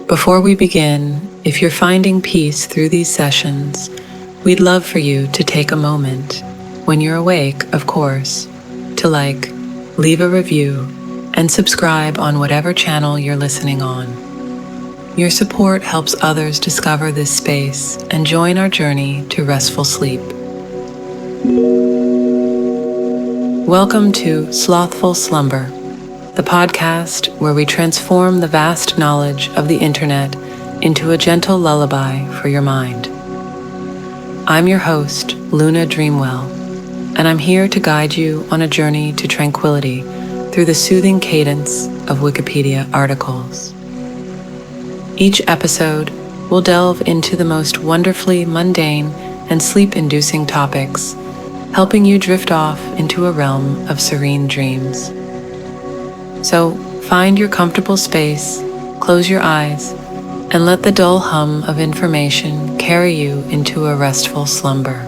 Before we begin, if you're finding peace through these sessions, we'd love for you to take a moment, when you're awake, of course, to leave a review and subscribe on whatever channel you're listening on. Your support helps others discover this space and join our journey to restful sleep. Welcome to Slothful Slumber, the podcast where we transform the vast knowledge of the internet into a gentle lullaby for your mind. I'm your host, Luna Dreamwell, and I'm here to guide you on a journey to tranquility through the soothing cadence of Wikipedia articles. Each episode will delve into the most wonderfully mundane and sleep-inducing topics, helping you drift off into a realm of serene dreams. So find your comfortable space, close your eyes, and let the dull hum of information carry you into a restful slumber.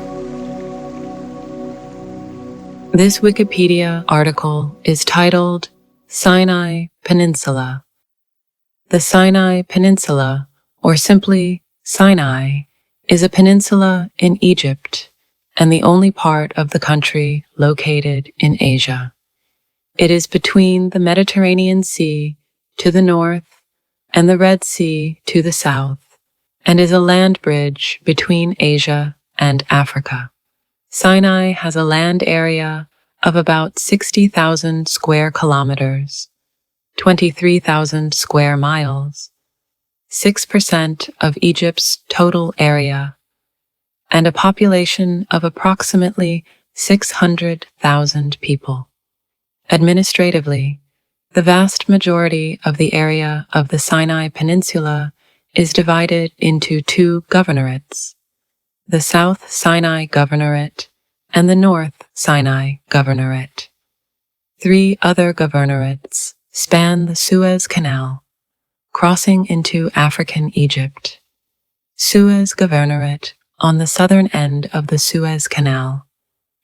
This Wikipedia article is titled Sinai Peninsula. The Sinai Peninsula, or simply Sinai, is a peninsula in Egypt and the only part of the country located in Asia. It is between the Mediterranean Sea to the north and the Red Sea to the south, and is a land bridge between Asia and Africa. Sinai has a land area of about 60,000 square kilometers, 23,000 square miles, 6% of Egypt's total area, and a population of approximately 600,000 people. Administratively, the vast majority of the area of the Sinai Peninsula is divided into two governorates, the South Sinai Governorate and the North Sinai Governorate. Three other governorates span the Suez Canal, crossing into African Egypt. Suez Governorate on the southern end of the Suez Canal,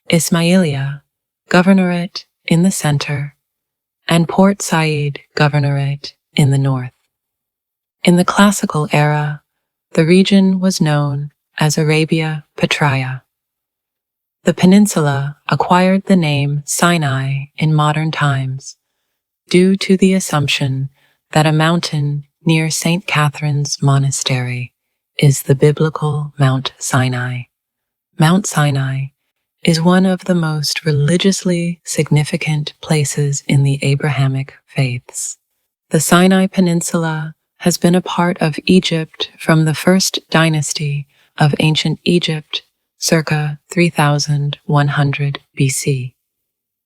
Ismailia Governorate in the center, and Port Said Governorate in the north. In the classical era, the region was known as Arabia Petraea. The peninsula acquired the name Sinai in modern times due to the assumption that a mountain near St. Catherine's Monastery is the biblical Mount Sinai. Mount Sinai is one of the most religiously significant places in the Abrahamic faiths. The Sinai Peninsula has been a part of Egypt from the first dynasty of ancient Egypt, circa 3100 BC.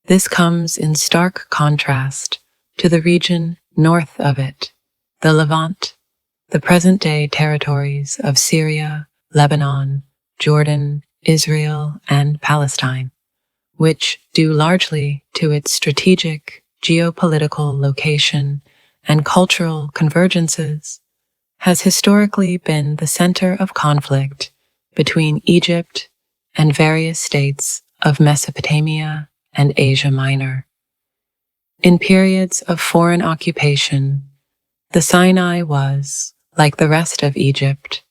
This comes in stark contrast to the region north of it, the Levant, the present-day territories of Syria, Lebanon, Jordan, Israel, and Palestine, which, due largely to its strategic, geopolitical location and cultural convergences, has historically been the center of conflict between Egypt and various states of Mesopotamia and Asia Minor. In periods of foreign occupation, the Sinai was, like the rest of Egypt,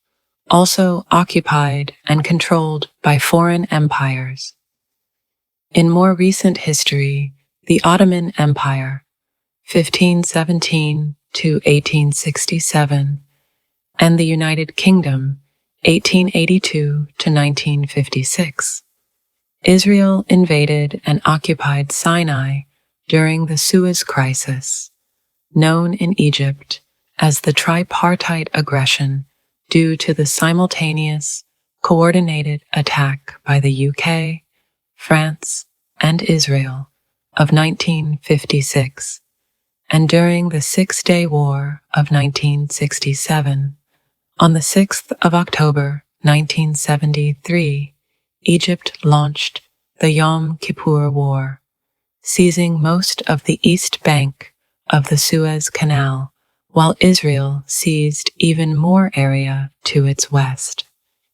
also occupied and controlled by foreign empires. In more recent history, the Ottoman Empire, 1517 to 1867, and the United Kingdom, 1882 to 1956. Israel invaded and occupied Sinai during the Suez Crisis, known in Egypt as the tripartite aggression due to the simultaneous, coordinated attack by the UK, France, and Israel of 1956, and during the Six-Day War of 1967. On the 6th of October 1973, Egypt launched the Yom Kippur War, seizing most of the east bank of the Suez Canal, while Israel seized even more area to its west.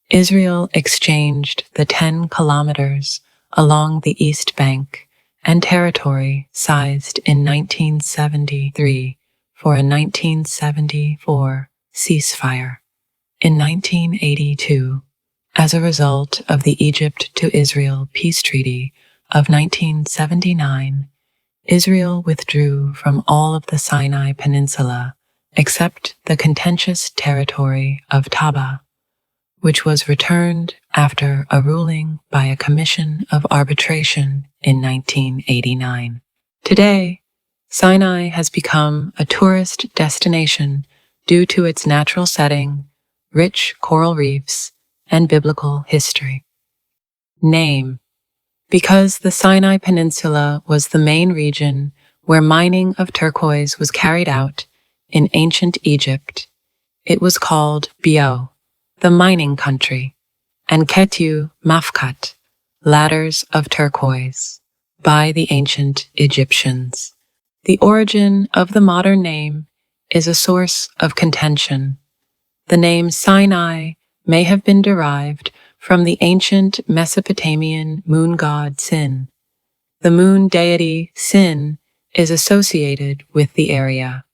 Israel exchanged the 10 kilometers along the east bank and territory sized in 1973 for a 1974 ceasefire. In 1982, as a result of the Egypt to Israel peace treaty of 1979, Israel withdrew from all of the Sinai Peninsula except the contentious territory of Taba, which was returned after a ruling by a commission of arbitration in 1989. Today, Sinai has become a tourist destination due to its natural setting, rich coral reefs, and biblical history. Name: because the Sinai Peninsula was the main region where mining of turquoise was carried out in ancient Egypt, it was called Bio, the mining country, and Ketu Mafkat, ladders of turquoise, by the ancient Egyptians. The origin of the modern name is a source of contention. The name Sinai may have been derived from the ancient Mesopotamian moon god Sin. The moon deity Sin is associated with the area.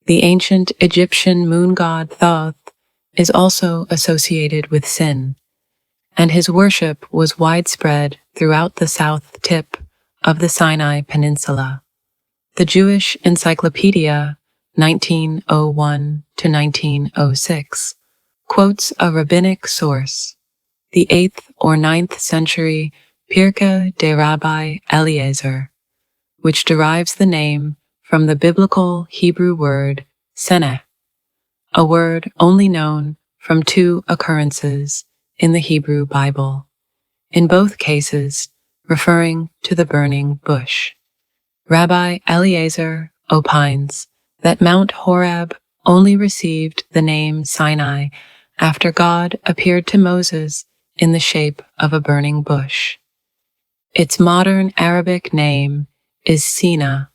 The ancient Egyptian moon god Thoth is also associated with Sin, and his worship was widespread throughout the south tip of the Sinai Peninsula. The Jewish Encyclopedia, 1901 to 1906, quotes a rabbinic source, the 8th or 9th century Pirkei de Rabbi Eliezer, which derives the name from the biblical Hebrew word seneh, a word only known from 2 occurrences in the Hebrew Bible, in both cases referring to the burning bush. Rabbi Eliezer opines that Mount Horeb only received the name Sinai after God appeared to Moses in the shape of a burning bush. Its modern Arabic name is Sina.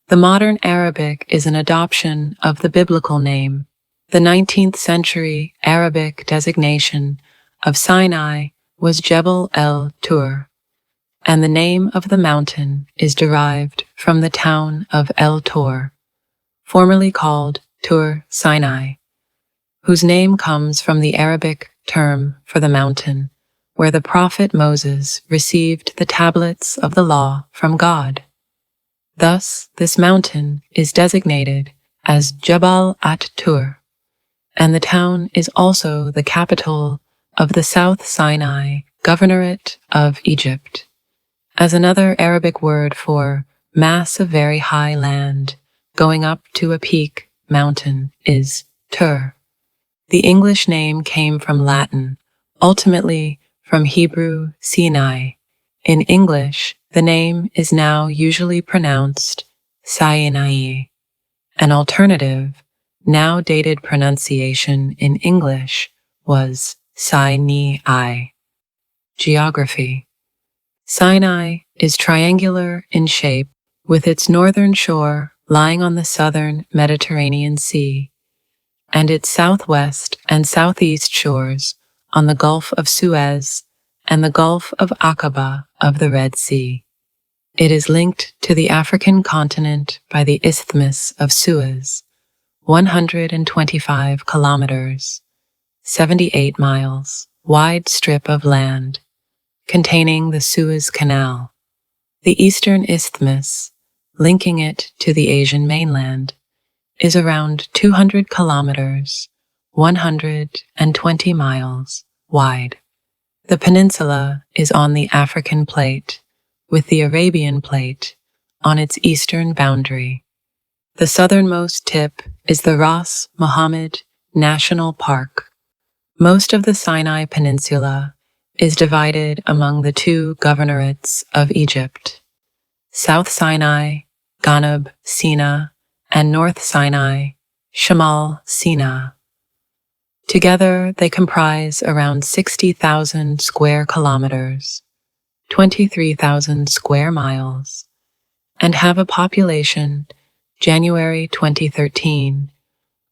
The modern Arabic is an adoption of the biblical name. The 19th century Arabic designation of Sinai was Jebel el-Tur, and the name of the mountain is derived from the town of El-Tor, formerly called Tur Sinai, whose name comes from the Arabic term for the mountain, where the prophet Moses received the tablets of the law from God. Thus, this mountain is designated as Jabal at-Tur, and the town is also the capital of the South Sinai Governorate of Egypt, as another Arabic word for mass of very high land going up to a peak mountain is Tur. The English name came from Latin, ultimately from Hebrew Sinai. In English, the name is now usually pronounced Sinai. An alternative, now dated pronunciation in English was Sinai. Geography. Sinai is triangular in shape, with its northern shore lying on the southern Mediterranean Sea, and its southwest and southeast shores on the Gulf of Suez and the Gulf of Aqaba of the Red Sea. It is linked to the African continent by the Isthmus of Suez, 125 kilometers, 78 miles, wide strip of land, containing the Suez Canal. The Eastern Isthmus, linking it to the Asian mainland, is around 200 kilometers, 120 miles, wide. The peninsula is on the African plate, with the Arabian plate on its eastern boundary. The southernmost tip is the Ras Mohammed National Park. Most of the Sinai Peninsula is divided among the 2 governorates of Egypt, South Sinai, Ganab Sina, and North Sinai, Shamal Sina. Together, they comprise around 60,000 square kilometers, 23,000 square miles, and have a population, January 2013,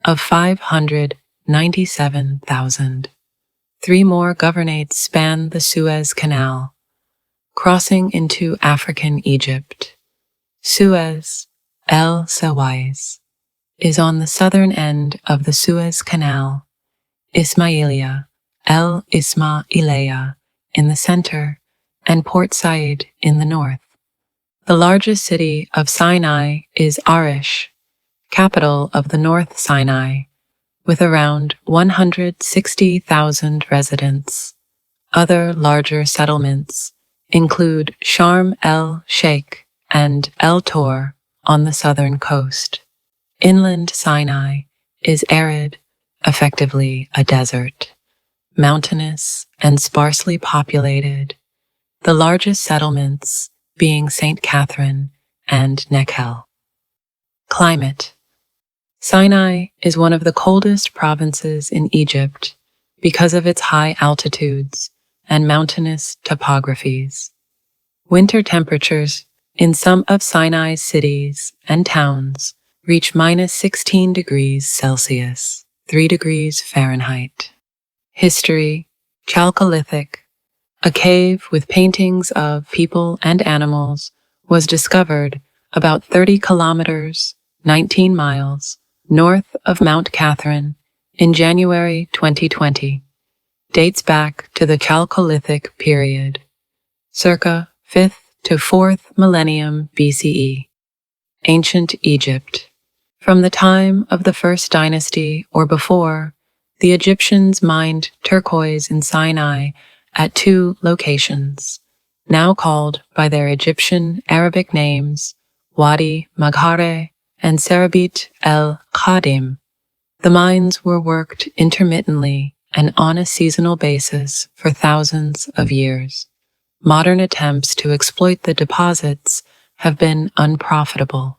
of 597,000. 3 more governorates span the Suez Canal, crossing into African Egypt. Suez, El Sawais, is on the southern end of the Suez Canal. Ismailia, El Ismailia, in the center, and Port Said in the north. The largest city of Sinai is Arish, capital of the North Sinai, with around 160,000 residents. Other larger settlements include Sharm el-Sheikh and El Tor on the southern coast. Inland Sinai is arid, effectively a desert, mountainous and sparsely populated, the largest settlements being St. Catherine and Nekhel. Climate. Sinai is one of the coldest provinces in Egypt because of its high altitudes and mountainous topographies. Winter temperatures in some of Sinai's cities and towns reach -16 degrees Celsius, 3 degrees Fahrenheit. History. Chalcolithic. A cave with paintings of people and animals was discovered about 30 kilometers, 19 miles, north of Mount Catherine in January 2020. Dates back to the Chalcolithic period, circa 5th to 4th millennium BCE. Ancient Egypt. From the time of the First Dynasty or before, the Egyptians mined turquoise in Sinai at 2 locations, now called by their Egyptian Arabic names, Wadi Maghare and Serabit el-Khadim. The mines were worked intermittently and on a seasonal basis for thousands of years. Modern attempts to exploit the deposits have been unprofitable.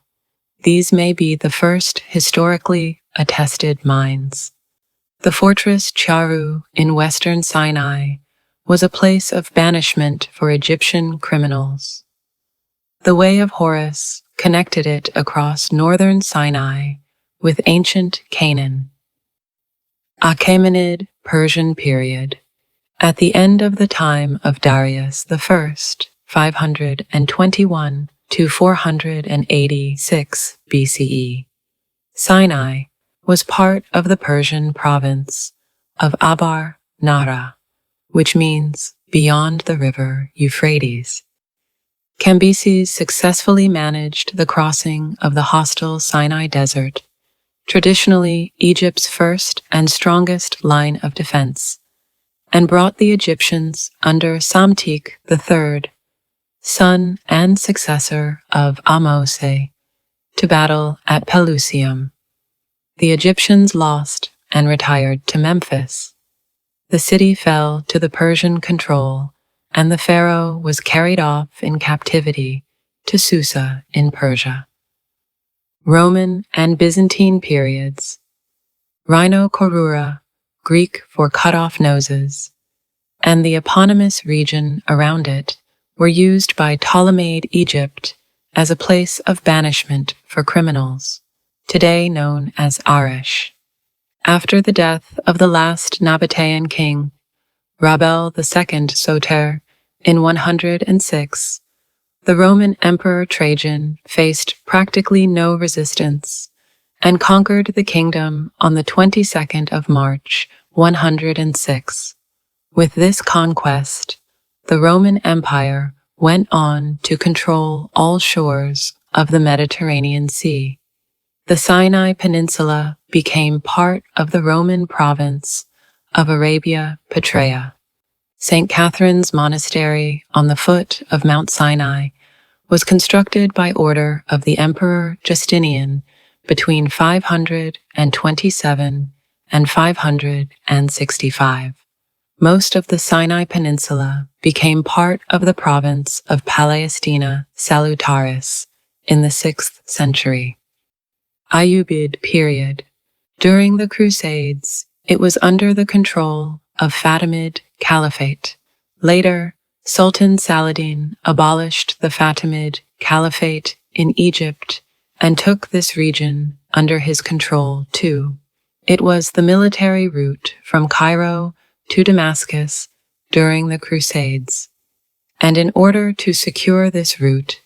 These may be the first historically attested mines. The fortress Charu in western Sinai was a place of banishment for Egyptian criminals. The Way of Horus connected it across northern Sinai with ancient Canaan. Achaemenid Persian period. At the end of the time of Darius I, 521 to 486 BCE, Sinai was part of the Persian province of Abar Nahra, which means beyond the river Euphrates. Cambyses successfully managed the crossing of the hostile Sinai Desert, traditionally Egypt's first and strongest line of defense, and brought the Egyptians under Psamtik III, son and successor of Ahmose, to battle at Pelusium. The Egyptians lost and retired to Memphis. The city fell to the Persian control, and the pharaoh was carried off in captivity to Susa in Persia. Roman and Byzantine periods. Rhinocorura, Greek for cut-off noses, and the eponymous region around it were used by Ptolemaic Egypt as a place of banishment for criminals, today known as Arish. After the death of the last Nabatean king, Rabel II Soter, in 106, the Roman Emperor Trajan faced practically no resistance and conquered the kingdom on the 22nd of March, 106. With this conquest, the Roman Empire went on to control all shores of the Mediterranean Sea. The Sinai Peninsula became part of the Roman province of Arabia Petraea. St. Catherine's Monastery on the foot of Mount Sinai was constructed by order of the Emperor Justinian between 527 and 565. Most of the Sinai Peninsula became part of the province of Palestina Salutaris in the 6th century. Ayyubid period. During the Crusades, it was under the control of Fatimid Caliphate. Later, Sultan Saladin abolished the Fatimid Caliphate in Egypt and took this region under his control too. It was the military route from Cairo to Damascus during the Crusades, and in order to secure this route,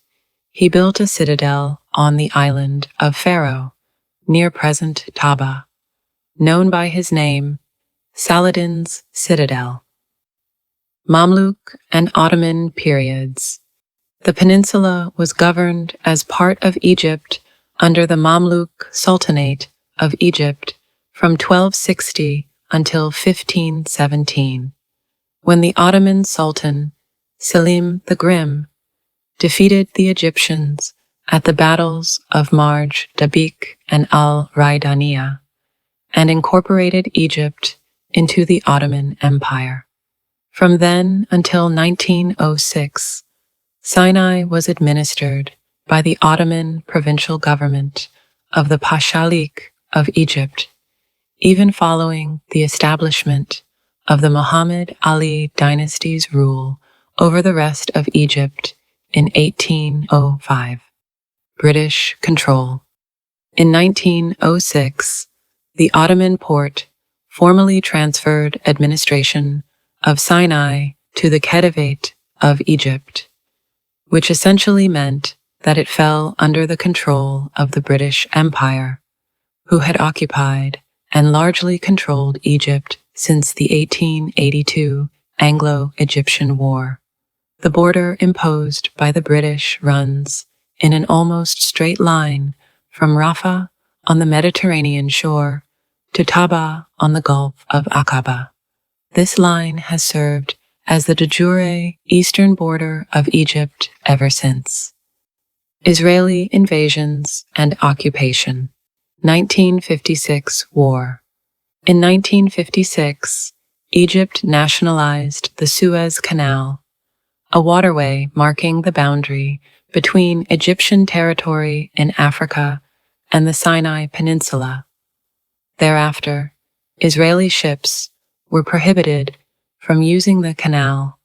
he built a citadel on the island of Pharaoh, near present Taba, known by his name, Saladin's Citadel. Mamluk and Ottoman periods. The peninsula was governed as part of Egypt under the Mamluk Sultanate of Egypt from 1260 until 1517, when the Ottoman Sultan, Selim the Grim, defeated the Egyptians at the battles of Marj Dabik and al-Raidaniya, and incorporated Egypt into the Ottoman Empire. From then until 1906, Sinai was administered by the Ottoman provincial government of the Pashalik of Egypt, even following the establishment of the Muhammad Ali dynasty's rule over the rest of Egypt in 1805. British control. In 1906, the Ottoman Porte formally transferred administration of Sinai to the Khedivate of Egypt, which essentially meant that it fell under the control of the British Empire, who had occupied and largely controlled Egypt since the 1882 Anglo-Egyptian War. The border imposed by the British runs in an almost straight line from Rafah on the Mediterranean shore to Taba on the Gulf of Aqaba. This line has served as the de jure eastern border of Egypt ever since. Israeli invasions and occupation. 1956 War. In 1956, Egypt nationalized the Suez Canal, a waterway marking the boundary between Egyptian territory in Africa and the Sinai Peninsula. Thereafter, Israeli ships were prohibited from using the canal,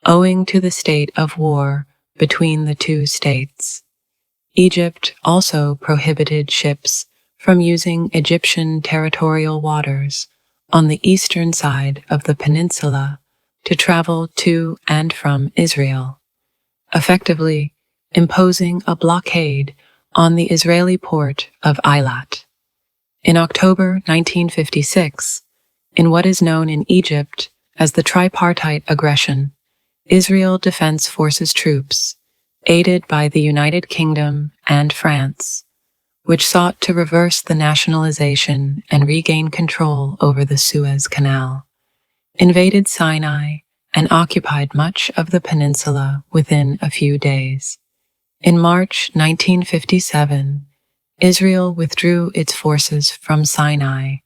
owing to the state of war between the two states. Egypt also prohibited ships from using Egyptian territorial waters on the eastern side of the peninsula to travel to and from Israel, effectively imposing a blockade on the Israeli port of Eilat. In October 1956, in what is known in Egypt as the tripartite aggression, Israel Defense Forces troops, aided by the United Kingdom and France, which sought to reverse the nationalization and regain control over the Suez Canal, invaded Sinai and occupied much of the peninsula within a few days. In March 1957, Israel withdrew its forces from Sinai,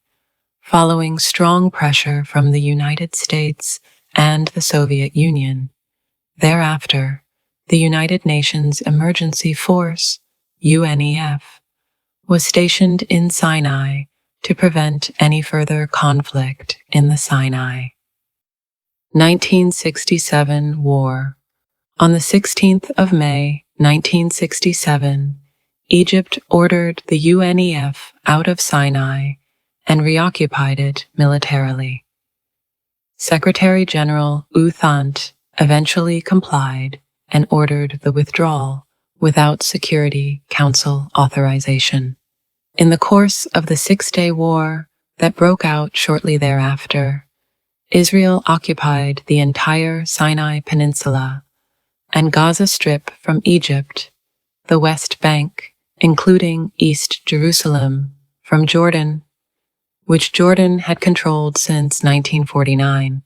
following strong pressure from the United States and the Soviet Union. Thereafter, the United Nations Emergency Force, UNEF, was stationed in Sinai to prevent any further conflict in the Sinai. 1967 War. On the 16th of May, 1967, Egypt ordered the UNEF out of Sinai and reoccupied it militarily. Secretary-General U Thant eventually complied and ordered the withdrawal without Security Council authorization. In the course of the Six-Day War that broke out shortly thereafter, Israel occupied the entire Sinai Peninsula and Gaza Strip from Egypt, the West Bank, including East Jerusalem, from Jordan, which Jordan had controlled since 1949,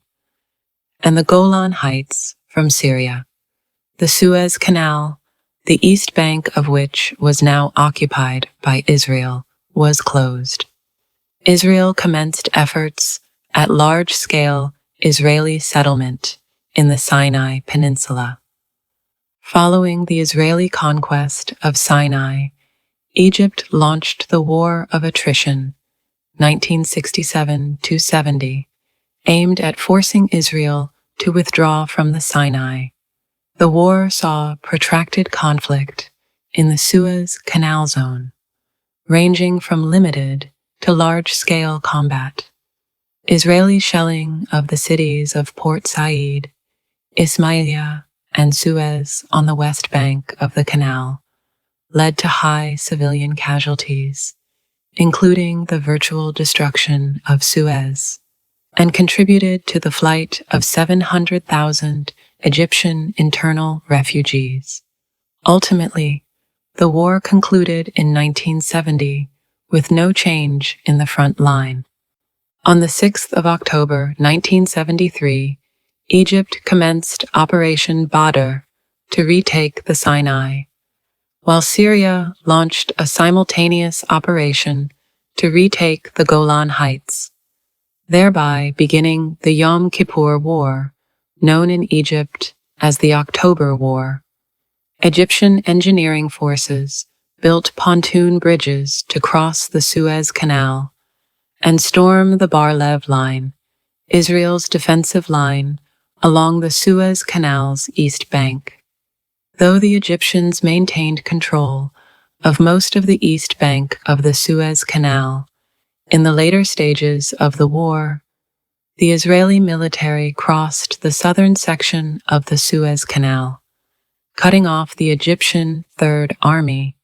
and the Golan Heights from Syria. The Suez Canal, the east bank of which was now occupied by Israel, was closed. Israel commenced efforts at large-scale Israeli settlement in the Sinai Peninsula. Following the Israeli conquest of Sinai, Egypt launched the War of Attrition, 1967-70, aimed at forcing Israel to withdraw from the Sinai. The war saw protracted conflict in the Suez Canal zone, ranging from limited to large-scale combat. Israeli shelling of the cities of Port Said, Ismailia, and Suez on the west bank of the canal led to high civilian casualties, including the virtual destruction of Suez, and contributed to the flight of 700,000 Egyptian internal refugees. Ultimately, the war concluded in 1970 with no change in the front line. On the 6th of October 1973, Egypt commenced Operation Badr to retake the Sinai, while Syria launched a simultaneous operation to retake the Golan Heights, thereby beginning the Yom Kippur War, known in Egypt as the October War. Egyptian engineering forces built pontoon bridges to cross the Suez Canal and storm the Bar-Lev Line, Israel's defensive line along the Suez Canal's east bank. Though the Egyptians maintained control of most of the east bank of the Suez Canal, in the later stages of the war, the Israeli military crossed the southern section of the Suez Canal, cutting off the Egyptian Third Army,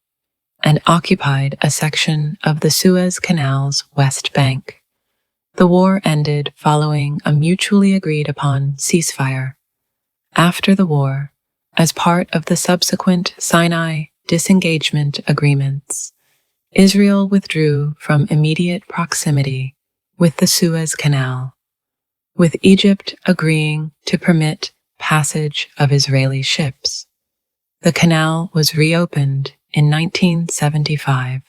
and occupied a section of the Suez Canal's west bank. The war ended following a mutually agreed-upon ceasefire. After the war, as part of the subsequent Sinai disengagement agreements, Israel withdrew from immediate proximity with the Suez Canal, with Egypt agreeing to permit passage of Israeli ships. The canal was reopened in 1975,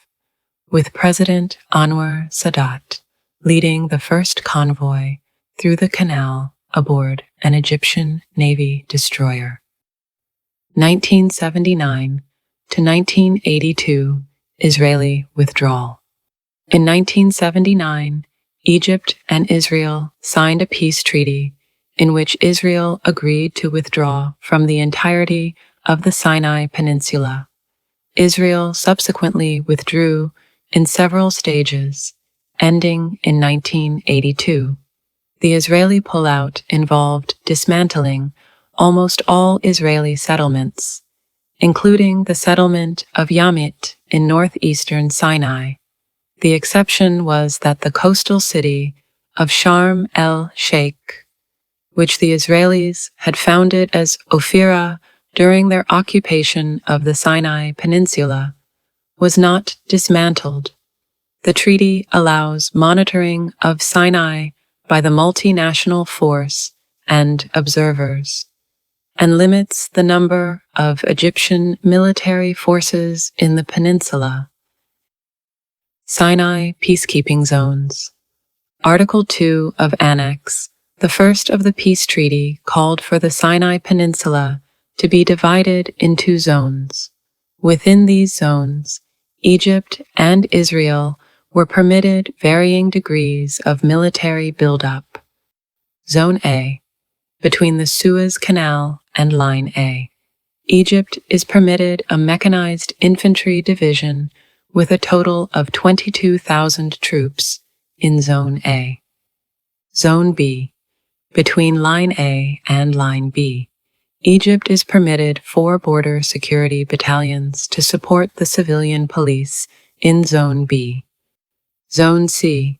with President Anwar Sadat leading the first convoy through the canal aboard an Egyptian Navy destroyer. 1979 to 1982 Israeli withdrawal. In 1979, Egypt and Israel signed a peace treaty in which Israel agreed to withdraw from the entirety of the Sinai Peninsula. Israel subsequently withdrew in several stages, ending in 1982. The Israeli pullout involved dismantling almost all Israeli settlements, including the settlement of Yamit in northeastern Sinai. The exception was that the coastal city of Sharm el-Sheikh, which the Israelis had founded as Ophira during their occupation of the Sinai Peninsula, was not dismantled. The treaty allows monitoring of Sinai by the multinational force and observers, and limits the number of Egyptian military forces in the peninsula. Sinai Peacekeeping Zones. Article 2 of Annex, the first of the peace treaty, called for the Sinai Peninsula to be divided into zones. Within these zones, Egypt and Israel were permitted varying degrees of military buildup. Zone A, between the Suez Canal and Line A. Egypt is permitted a mechanized infantry division with a total of 22,000 troops in Zone A. Zone B, between Line A and Line B. Egypt is permitted 4 border security battalions to support the civilian police in Zone B. Zone C,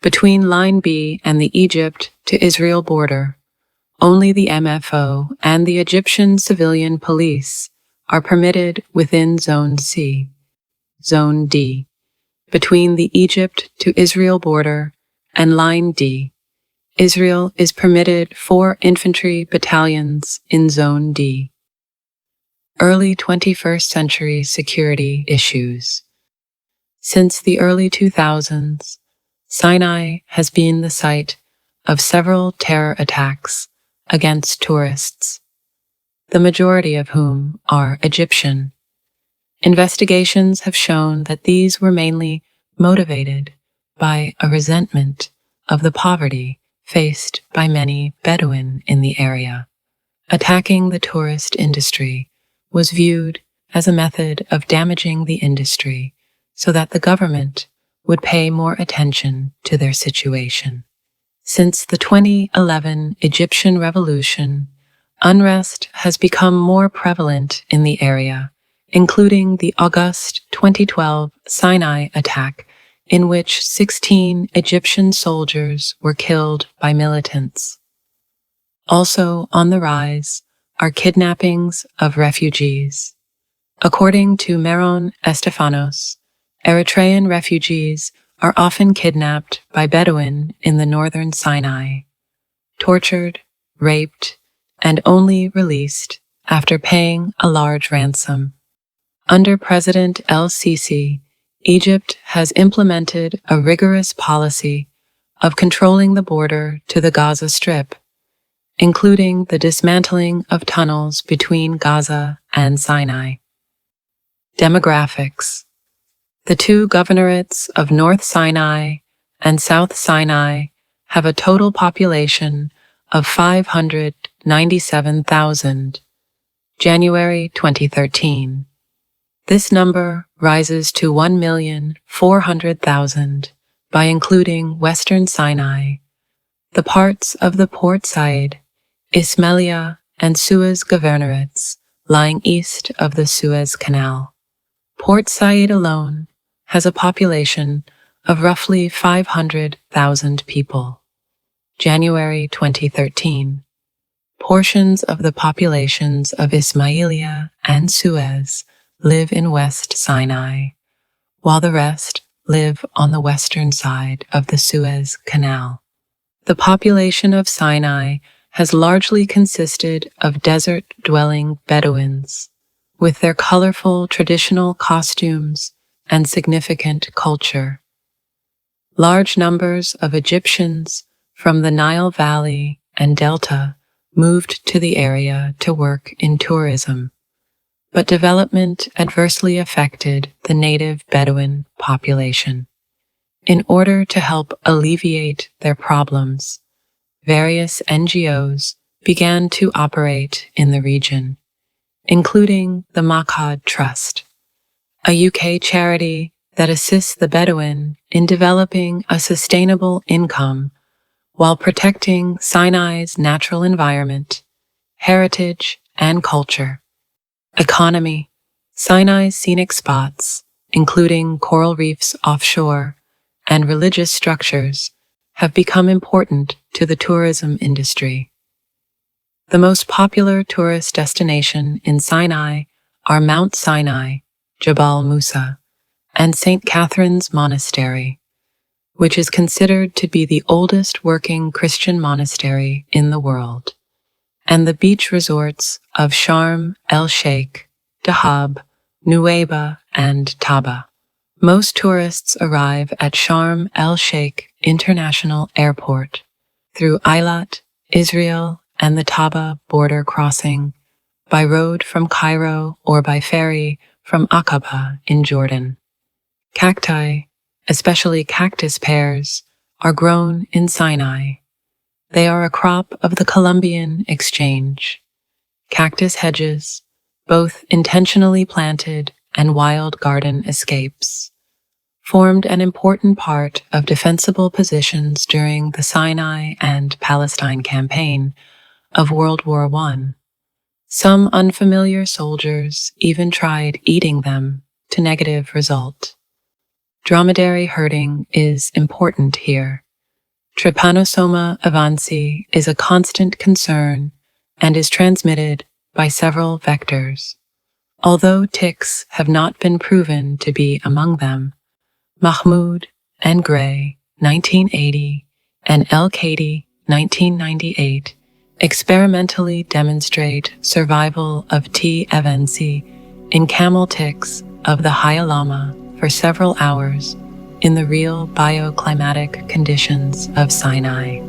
between Line B and the Egypt to Israel border, only the MFO and the Egyptian civilian police are permitted within Zone C. Zone D, between the Egypt to Israel border and Line D, Israel is permitted 4 infantry battalions in Zone D. Early 21st century security issues. Since the early 2000s, Sinai has been the site of several terror attacks against tourists, the majority of whom are Egyptian. Investigations have shown that these were mainly motivated by a resentment of the poverty faced by many Bedouin in the area. Attacking the tourist industry was viewed as a method of damaging the industry so that the government would pay more attention to their situation. Since the 2011 Egyptian Revolution, Unrest has become more prevalent in the area, including the August 2012 Sinai attack, in which 16 Egyptian soldiers were killed by militants. Also on the rise are kidnappings of refugees. According to Meron Estefanos, Eritrean refugees are often kidnapped by Bedouin in the northern Sinai, tortured, raped, and only released after paying a large ransom. Under President el-Sisi, Egypt has implemented a rigorous policy of controlling the border to the Gaza Strip, including the dismantling of tunnels between Gaza and Sinai. Demographics. The two governorates of North Sinai and South Sinai have a total population of 597,000, January 2013. This number rises to 1,400,000 by including Western Sinai, the parts of the Port Said, Ismailia, and Suez governorates lying east of the Suez Canal. Port Said alone has a population of roughly 500,000 people. January 2013. Portions of the populations of Ismailia and Suez live in West Sinai, while the rest live on the western side of the Suez Canal. The population of Sinai has largely consisted of desert-dwelling Bedouins, with their colorful traditional costumes and significant culture. Large numbers of Egyptians from the Nile Valley and Delta moved to the area to work in tourism, but development adversely affected the native Bedouin population. In order to help alleviate their problems, various NGOs began to operate in the region, including the Makkad Trust, a UK charity that assists the Bedouin in developing a sustainable income while protecting Sinai's natural environment, heritage, and culture. Economy. Sinai's scenic spots, including coral reefs offshore and religious structures, have become important to the tourism industry. The most popular tourist destination in Sinai are Mount Sinai, Jabal Musa, and St. Catherine's Monastery, which is considered to be the oldest working Christian monastery in the world, and the beach resorts of Sharm el-Sheikh, Dahab, Nuweiba, and Taba. Most tourists arrive at Sharm el-Sheikh International Airport through Eilat, Israel, and the Taba border crossing, by road from Cairo or by ferry from Aqaba in Jordan. Cacti, especially cactus pears, are grown in Sinai. They are a crop of the Columbian Exchange. Cactus hedges, both intentionally planted and wild garden escapes, formed an important part of defensible positions during the Sinai and Palestine campaign of World War I. Some unfamiliar soldiers even tried eating them, to negative result. Dromedary herding is important here. Trypanosoma avansi is a constant concern and is transmitted by several vectors. Although ticks have not been proven to be among them, Mahmoud and Gray, 1980, and El-Kadi, 1998, experimentally demonstrate survival of T. evansi in camel ticks of the Hyalama for several hours in the real bioclimatic conditions of Sinai.